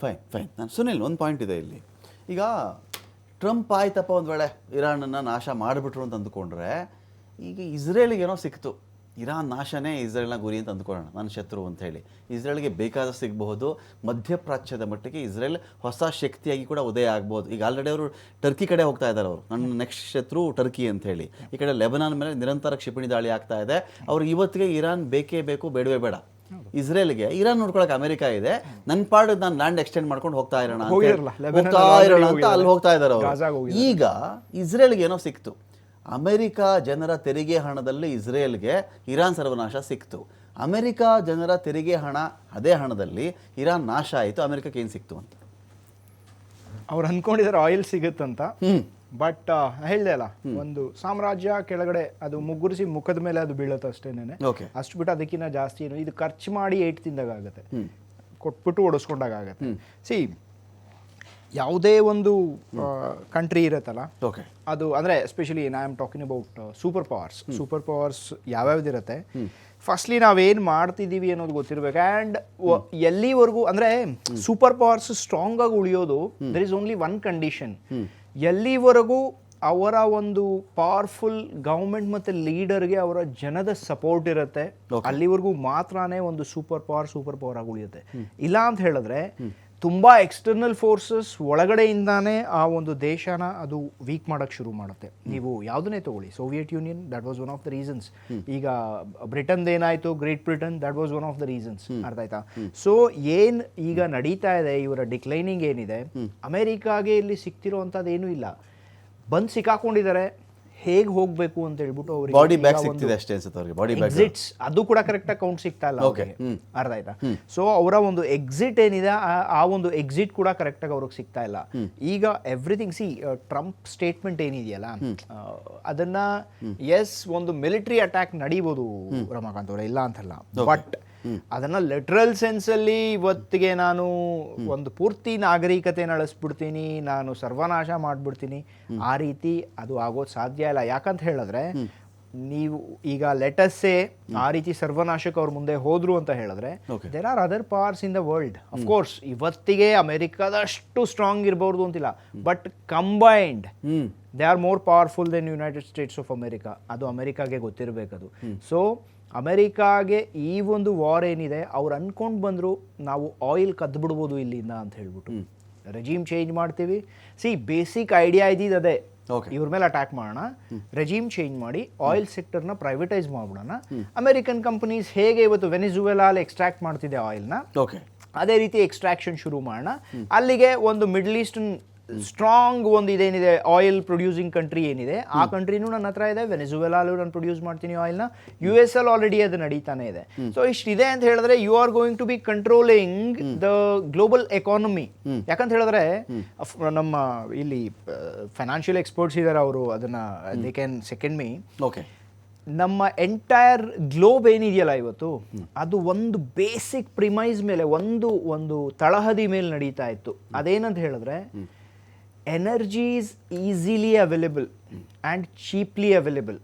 Fine. ನಾನು ಸುನಿಲ್, ಒಂದು point ಇದೆ ಇಲ್ಲಿ. ಈಗ ಟ್ರಂಪ್ ಆಯ್ತಪ್ಪ ಒಂದು ವೇಳೆ ಇರಾನನ್ನು ನಾಶ ಮಾಡಿಬಿಟ್ರು ಅಂತ ಅಂದ್ಕೊಂಡ್ರೆ, ಈಗ ಇಸ್ರೇಲಿಗೆ ಏನೋ ಸಿಕ್ತು, ಇರಾನ್ ನಾಶನೇ ಇಸ್ರೇಲ್ನ ಗುರಿ ಅಂತ ಅಂದ್ಕೊಳ್ಳೋಣ, ನನ್ನ ಶತ್ರು ಅಂತ ಹೇಳಿ. ಇಸ್ರೇಲ್ಗೆ ಬೇಕಾದಷ್ಟು ಸಿಗಬಹುದು. ಮಧ್ಯಪ್ರಾಚ್ಯದ ಮಟ್ಟಿಗೆ ಇಸ್ರೇಲ್ ಹೊಸ ಶಕ್ತಿಯಾಗಿ ಕೂಡ ಉದಯ ಆಗ್ಬೋದು. ಈಗ ಆಲ್ರೆಡಿ ಅವರು ಟರ್ಕಿ ಕಡೆ ಹೋಗ್ತಾ ಇದ್ದಾರೆ. ಅವರು ನನ್ನ ನೆಕ್ಸ್ಟ್ ಶತ್ರು ಟರ್ಕಿ ಅಂತ ಹೇಳಿ. ಈ ಕಡೆ ಲೆಬನಾನ್ ಮೇಲೆ ನಿರಂತರ ಕ್ಷಿಪಣಿ ದಾಳಿ ಆಗ್ತಾ ಇದೆ. ಅವ್ರಿಗೆ ಇವತ್ತಿಗೆ ಇರಾನ್ ಬೇಕೇ ಬೇಕು, ಬೇಡವೇ ಬೇಡ. ಇಸ್ರೇಲ್ಗೆ ಇರಾನ್ ನೋಡ್ಕೊಳಕ್ಕೆ ಅಮೆರಿಕ ಇದೆ, ನನ್ನ ಪಾಡು ನಾನು ಲ್ಯಾಂಡ್ ಎಕ್ಸ್ಟೆಂಡ್ ಮಾಡ್ಕೊಂಡು ಹೋಗ್ತಾ ಇರೋಣ ಅಂತ ಅಲ್ಲಿ ಹೋಗ್ತಾ ಇದ್ದಾರೆ ಅವರು. ಈಗ ಇಸ್ರೇಲ್ಗೆ ಏನೋ ಸಿಕ್ತು, ಅಮೆರಿಕ ಜನರ ತೆರಿಗೆ ಹಣದಲ್ಲಿ ಇಸ್ರೇಲ್ಗೆ ಇರಾನ್ ಸರ್ವನಾಶ ಸಿಕ್ತು. ಅಮೆರಿಕ ಜನರ ತೆರಿಗೆ ಹಣ, ಅದೇ ಹಣದಲ್ಲಿ ಇರಾನ್ ನಾಶ ಆಯಿತು. ಅಮೆರಿಕಕ್ಕೆ ಏನು ಸಿಕ್ತು ಅಂತ ಅವ್ರು ಅನ್ಕೊಂಡಿದ್ದಾರೆ ಆಯಿಲ್ ಸಿಗುತ್ತಂತ. ಬಟ್ ಹೇಳ್ದೆ ಅಲ್ಲ, ಒಂದು ಸಾಮ್ರಾಜ್ಯ ಕೆಳಗಡೆ ಅದು ಮುಗ್ಗುರಿಸಿ ಮುಖದ ಮೇಲೆ ಅದು ಬೀಳುತ್ತೆ ಅಷ್ಟೇನೆ. ಅಷ್ಟು ಬಿಟ್ಟು ಅದಕ್ಕಿಂತ ಜಾಸ್ತಿ ಏನು, ಇದು ಖರ್ಚು ಮಾಡಿ ಏಟ್ ತಿಂದಾಗ ಆಗುತ್ತೆ, ಕೊಟ್ಬಿಟ್ಟು ಓಡಿಸ್ಕೊಂಡಾಗ ಆಗುತ್ತೆ. ಸಿ, ಯಾವುದೇ ಒಂದು ಕಂಟ್ರಿ ಇರುತ್ತಲ್ಲ, ಅದು ಅಂದರೆ especially I am talking about super powers ಯಾವ್ಯಾವ್ದಿರುತ್ತೆ, ಫಸ್ಟ್ಲಿ ನಾವೇನು ಮಾಡ್ತಿದ್ದೀವಿ ಅನ್ನೋದು ಗೊತ್ತಿರಬೇಕು. ಆ್ಯಂಡ್ ಎಲ್ಲಿವರೆಗೂ ಅಂದರೆ ಸೂಪರ್ ಪವರ್ಸ್ ಸ್ಟ್ರಾಂಗ್ ಆಗಿ ಉಳಿಯೋದು, there is only one condition. ಎಲ್ಲಿವರೆಗೂ ಅವರ ಒಂದು ಪವರ್ಫುಲ್ ಗೌರ್ಮೆಂಟ್ ಮತ್ತು ಲೀಡರ್ಗೆ ಅವರ ಜನದ ಸಪೋರ್ಟ್ ಇರುತ್ತೆ, ಅಲ್ಲಿವರೆಗೂ ಮಾತ್ರನೇ ಒಂದು ಸೂಪರ್ ಪವರ್ ಆಗಿ ಉಳಿಯುತ್ತೆ. ಇಲ್ಲ ಅಂತ ಹೇಳಿದ್ರೆ ತುಂಬ ಎಕ್ಸ್ಟರ್ನಲ್ ಫೋರ್ಸಸ್ ಒಳಗಡೆಯಿಂದಾನೇ ಆ ಒಂದು ದೇಶನ ಅದು ವೀಕ್ ಮಾಡೋಕ್ಕೆ ಶುರು ಮಾಡುತ್ತೆ. ನೀವು ಯಾವುದನ್ನೇ ತಗೊಳ್ಳಿ, Soviet union, that was one of the reasons. ಈಗ ಬ್ರಿಟನ್ದು ಏನಾಯಿತು, great Britain, that was one of the reasons. ಅರ್ಥ ಆಯ್ತಾ? ಸೊ ಏನು ಈಗ ನಡೀತಾ ಇದೆ, ಇವರ ಡಿಕ್ಲೈನಿಂಗ್ ಏನಿದೆ, ಅಮೆರಿಕಾಗೆ ಇಲ್ಲಿ ಸಿಕ್ತಿರೋ ಅಂಥದ್ದು ಏನೂ ಇಲ್ಲ. ಬಂದು ಸಿಕ್ಕಾಕೊಂಡಿದ್ದಾರೆ, ಹೇಗೆ ಹೋಗಬೇಕು ಅಂತ ಹೇಳ್ಬಿಟ್ಟು ಅವ್ರಿಗೆ ಬಾಡಿ ಬ್ಯಾಗ್ ಸಿಗ್ತಿದೆ ಅಷ್ಟೇ ಅನ್ಸುತ್ತೆ ಅವ್ರಿಗೆ. ಬಾಡಿ ಬ್ಯಾಗ್ ಎಕ್ಸಿಟ್ಸ್ ಅದು ಕೂಡ ಕರೆಕ್ಟಾಗಿ ಕೌಂಟ್ ಸಿಗ್ತಾ ಇಲ್ಲ ಅವ್ರಿಗೆ. ಅರ್ಥ ಆಯ್ತಾ? ಸೊ ಅವರ ಒಂದು ಎಕ್ಸಿಟ್ ಏನಿದೆ, ಆ ಒಂದು ಎಕ್ಸಿಟ್ ಕೂಡ ಕರೆಕ್ಟಾಗಿ ಅವ್ರಿಗೆ ಸಿಗ್ತಾ ಇಲ್ಲ. ಈಗ ಎವ್ರಿಥಿಂಗ್, ಸಿ, ಟ್ರಂಪ್ ಸ್ಟೇಟ್ಮೆಂಟ್ ಏನಿದೆಯಲ್ಲ, ಅದನ್ನ ಎಸ್ ಒಂದು ಮಿಲಿಟರಿ ಅಟ್ಯಾಕ್ ನಡೀಬೋದು ರಮಾಕಾಂತ್ ಅವರೇ, ಇಲ್ಲ ಅಂತಲ್ಲ, ಬಟ್ ಅದನ್ನ ಲಿಟ್ರಲ್ ಸೆನ್ಸಲ್ಲಿ ಇವತ್ತಿಗೆ ನಾನು ಒಂದು ಪೂರ್ತಿ ನಾಗರಿಕತೆನ ಅಳಿಸ್ಬಿಡ್ತೀನಿ, ನಾನು ಸರ್ವನಾಶ ಮಾಡಿಬಿಡ್ತೀನಿ, ಆ ರೀತಿ ಅದು ಆಗೋದು ಸಾಧ್ಯ ಇಲ್ಲ. ಯಾಕಂತ ಹೇಳಿದ್ರೆ, ನೀವು ಈಗ ಲೆಟಸ್ಸೇ ಆ ರೀತಿ ಸರ್ವನಾಶಕ್ಕೆ ಅವ್ರ ಮುಂದೆ ಹೋದ್ರು ಅಂತ ಹೇಳಿದ್ರೆ, there are other powers in the world. Of course ಇವತ್ತಿಗೆ ಅಮೆರಿಕದಷ್ಟು ಸ್ಟ್ರಾಂಗ್ ಇರಬಹುದು ಅಂತಿಲ್ಲ, but combined they are more powerful than United States of America. ಅದು ಅಮೆರಿಕಾಗೆ ಗೊತ್ತಿರಬೇಕದು. ಸೊ ಅಮೆರಿಕಾಗೆ ಈ ಒಂದು ವಾರ್ ಏನಿದೆ, ಅವ್ರು ಅನ್ಕೊಂಡು ಬಂದರು ನಾವು ಆಯಿಲ್ ಕದ್ಬಿಡ್ಬೋದು ಇಲ್ಲಿಂದ ಅಂತ ಹೇಳ್ಬಿಟ್ಟು, ರೆಜೀಮ್ ಚೇಂಜ್ ಮಾಡ್ತೀವಿ. ಸಿ, ಬೇಸಿಕ್ ಐಡಿಯಾ ಇದ್ದಿದ್ದು ಅದೇ, ಇವ್ರ ಮೇಲೆ ಅಟ್ಯಾಕ್ ಮಾಡೋಣ, ರೆಜೀಮ್ ಚೇಂಜ್ ಮಾಡಿ ಆಯಿಲ್ ಸೆಕ್ಟರ್ನ ಪ್ರೈವೇಟೈಸ್ ಮಾಡ್ಬಿಡೋಣ. ಅಮೆರಿಕನ್ ಕಂಪನೀಸ್ ಹೇಗೆ ಇವತ್ತು ವೆನಿಜುವೆಲಾಲ್ ಎಕ್ಸ್ಟ್ರಾಕ್ಟ್ ಮಾಡ್ತಿದೆ ಆಯಿಲ್ನ, ಅದೇ ರೀತಿ ಎಕ್ಸ್ಟ್ರಾಕ್ಷನ್ ಶುರು ಮಾಡೋಣ. ಅಲ್ಲಿಗೆ ಒಂದು ಮಿಡ್ಲ್ ಈಸ್ಟರ್ನ್ ಸ್ಟ್ರಾಂಗ್ ಒಂದು ಇದೇನಿದೆ, ಆಯಿಲ್ ಪ್ರೊಡ್ಯೂಸಿಂಗ್ ಕಂಟ್ರಿ ಏನಿದೆ, ಆ ಕಂಟ್ರಿನೂ ನನ್ನ ಹತ್ರ ಇದೆ, ವೆನೆಜುವೆಲಾಲು ನಾನು ಪ್ರೊಡ್ಯೂಸ್ ಮಾಡ್ತೀನಿ ಆಯಿಲ್ನ, US ಅಲ್ಲಿ ಆಲ್ರೆಡಿ ಅದು ನಡೀತಾನೆ ಇದೆ. ಸೊ ಇಷ್ಟಿದೆ ಅಂತ ಹೇಳಿದ್ರೆ, you are going to be controlling the global economy. ಯಾಕಂತ ಹೇಳಿದ್ರೆ, ನಮ್ಮ ಇಲ್ಲಿ ಫೈನಾನ್ಷಿಯಲ್ ಎಕ್ಸ್ಪರ್ಟ್ಸ್ ಇದ್ದಾರೆ, ಅವರು ಅದನ್ನ ದೇ ಕ್ಯಾನ್ ಸೆಕೆಂಡ್ ಮೀ. ನಮ್ಮ ಎಂಟೈರ್ ಗ್ಲೋಬ್ ಏನಿದೆಯಲ್ಲ ಇವತ್ತು, ಅದು ಒಂದು ಬೇಸಿಕ್ ಪ್ರಿಮೈಸ್ ಮೇಲೆ, ಒಂದು ತಳಹದಿ ಮೇಲೆ ನಡೀತಾ ಇತ್ತು. ಅದೇನಂತ ಹೇಳಿದ್ರೆ, energy is easily available and cheaply available.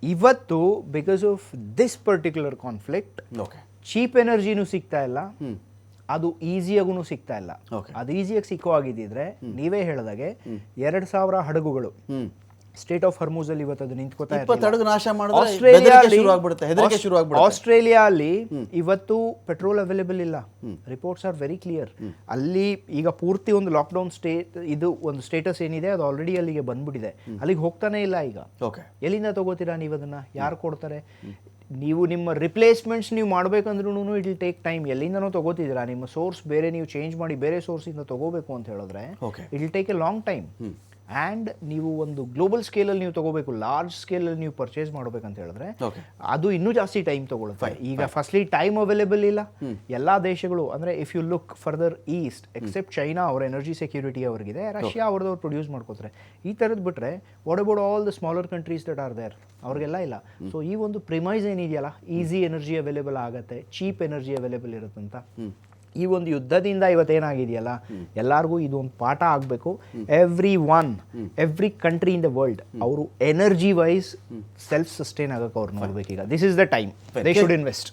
ಇವತ್ತು because of this particular conflict cheap ಎನರ್ಜಿನೂ ಸಿಗ್ತಾ ಇಲ್ಲ, ಅದು ಈಸಿಯಾಗೂ ಸಿಗ್ತಾ ಇಲ್ಲ. ಅದು ಈಸಿಯಾಗಿ ಸಿಕ್ಕೋ ಆಗಿದ್ದಿದ್ರೆ, ನೀವೇ ಹೇಳಿದಾಗೆ 2000 ಹಡಗುಗಳು ಸ್ಟೇಟ್ ಆಫ್ ಹರ್ಮೂಸ್ ಅಲ್ಲಿ ಇವತ್ತು ಅದು ನಿಂತ್ಕೋತಾ ಇದೆ. ಆಸ್ಟ್ರೇಲಿಯಾ ಅಲ್ಲಿ ಇವತ್ತು ಪೆಟ್ರೋಲ್ ಅವೈಲೇಬಲ್ ಇಲ್ಲ. Reports are very clear. ಅಲ್ಲಿ ಈಗ ಪೂರ್ತಿ ಒಂದು ಲಾಕ್ಡೌನ್ ಇದು ಒಂದು ಸ್ಟೇಟಸ್ ಏನಿದೆ, ಅದು ಆಲ್ರೆಡಿ ಅಲ್ಲಿಗೆ ಬಂದ್ಬಿಟ್ಟಿದೆ. ಅಲ್ಲಿಗೆ ಹೋಗ್ತಾನೆ ಇಲ್ಲ. ಈಗ ಎಲ್ಲಿಂದ ತಗೋತೀರಾ ನೀವು ಅದನ್ನ? ಯಾರು ಕೊಡ್ತಾರೆ? ನೀವು ನಿಮ್ಮ ರಿಪ್ಲೇಸ್ಮೆಂಟ್ಸ್ ನೀವು ಮಾಡ್ಬೇಕಂದ್ರೂ ಇಟ್ ವಿಲ್ ಟೇಕ್ ಟೈಮ್. ಎಲ್ಲಿಂದನೋ ತಗೋತಿದ್ದೀರಾ, ನಿಮ್ಮ ಸೋರ್ಸ್ ಬೇರೆ ನೀವು ಚೇಂಜ್ ಮಾಡಿ ಬೇರೆ ಸೋರ್ಸಿಂದ ತಗೋಬೇಕು ಅಂತ ಹೇಳಿದ್ರೆ it will take A long time. And ನೀವು ಒಂದು ಗ್ಲೋಬಲ್ ಸ್ಕೇಲಲ್ಲಿ ನೀವು ತಗೋಬೇಕು, ಲಾರ್ಜ್ ಸ್ಕೇಲಲ್ಲಿ ನೀವು ಪರ್ಚೇಸ್ ಮಾಡಬೇಕಂತ ಹೇಳಿದ್ರೆ ಅದು ಇನ್ನೂ ಜಾಸ್ತಿ ಟೈಮ್ ತಗೊಳುತ್ತೆ. ಈಗ ಫಸ್ಟ್ಲಿ ಟೈಮ್ ಅವೈಲೇಬಲ್ ಇಲ್ಲ. ಎಲ್ಲ ದೇಶಗಳು ಅಂದರೆ if you look further east, except China, ಅವ್ರ ಎನರ್ಜಿ ಸೆಕ್ಯೂರಿಟಿ ಅವ್ರಿಗಿದೆ, ರಷ್ಯಾ ಅವ್ರದವ್ರು ಪ್ರೊಡ್ಯೂಸ್ ಮಾಡ್ಕೋತಾರೆ. ಈ ಥರದ್ದು ಬಿಟ್ಟರೆ what about all the smaller countries that are there, ಅವ್ರಿಗೆಲ್ಲ ಇಲ್ಲ. ಸೊ ಈ ಒಂದು ಪ್ರಿಮೈಸ್ ಏನಿದೆಯಲ್ಲ, ಈಸಿ ಎನರ್ಜಿ ಅವೈಲೇಬಲ್ ಆಗುತ್ತೆ, ಚೀಪ್ ಎನರ್ಜಿ ಅವೈಲೇಬಲ್ ಇರುತ್ತಂತ, ಈ ಒಂದು ಯುದ್ಧದಿಂದ ಇವತ್ತೇನಾಗಿದೆಯಲ್ಲ, ಎಲ್ಲರಿಗೂ ಇದು ಒಂದು ಪಾಠ ಆಗಬೇಕು. Every country in the world ಅವರು ಎನರ್ಜಿ ವೈಸ್ ಸೆಲ್ಫ್ ಸಸ್ಟೈನ್ ಆಗಕ್ಕೆ ಅವ್ರು ನೋಡ್ಬೇಕೀಗ. This is the time they should invest.